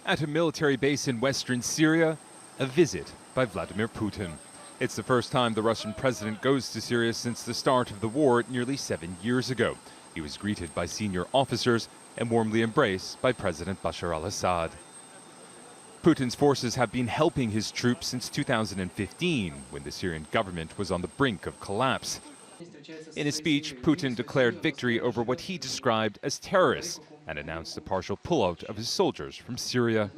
At a military base in western Syria, a visit by Vladimir Putin. It's the first time the Russian president goes to Syria since the start of the war nearly 7 years ago. He was greeted by senior officers and warmly embraced by President Bashar al-Assad. Putin's forces have been helping his troops since 2015, when the Syrian government was on the brink of collapse. In his speech, Putin declared victory over what he described as terrorists and announced a partial pullout of his soldiers from Syria.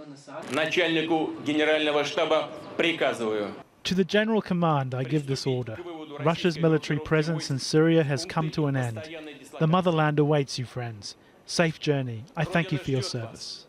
To the General Command, I give this order. Russia's military presence in Syria has come to an end. The motherland awaits you, friends. Safe journey. I thank you for your service.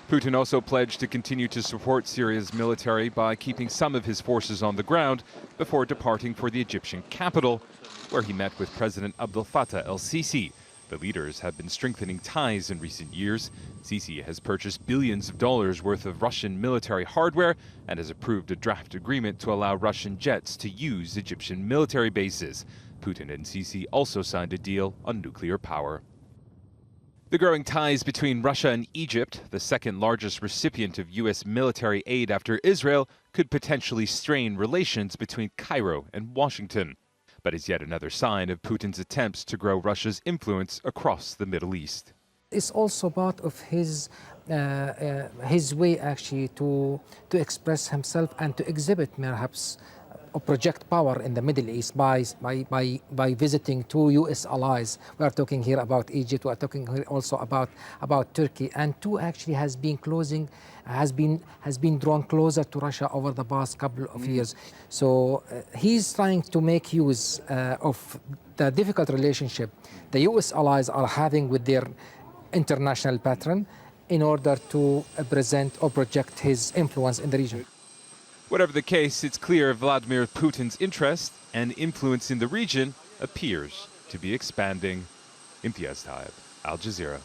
Putin also pledged to continue to support Syria's military by keeping some of his forces on the ground before departing for the Egyptian capital, where he met with President Abdel Fattah el-Sisi. The leaders have been strengthening ties in recent years. Sisi has purchased billions of dollars worth of Russian military hardware and has approved a draft agreement to allow Russian jets to use Egyptian military bases. Putin and Sisi also signed a deal on nuclear power. The growing ties between Russia and Egypt, the second largest recipient of U.S. military aid after Israel, could potentially strain relations between Cairo and Washington. But is yet another sign of Putin's attempts to grow Russia's influence across the Middle East. It's also part of his way actually to express himself and to exhibit perhaps or project power in the Middle East by visiting two U.S. allies. We are talking here about Egypt. We are talking here also about Turkey, and two actually has been drawn closer to Russia over the past couple of years. So he's trying to make use of the difficult relationship the U.S. allies are having with their international patron in order to present or project his influence in the region. Whatever the case, it's clear Vladimir Putin's interest and influence in the region appears to be expanding. Imtiaz Taib, Al Jazeera.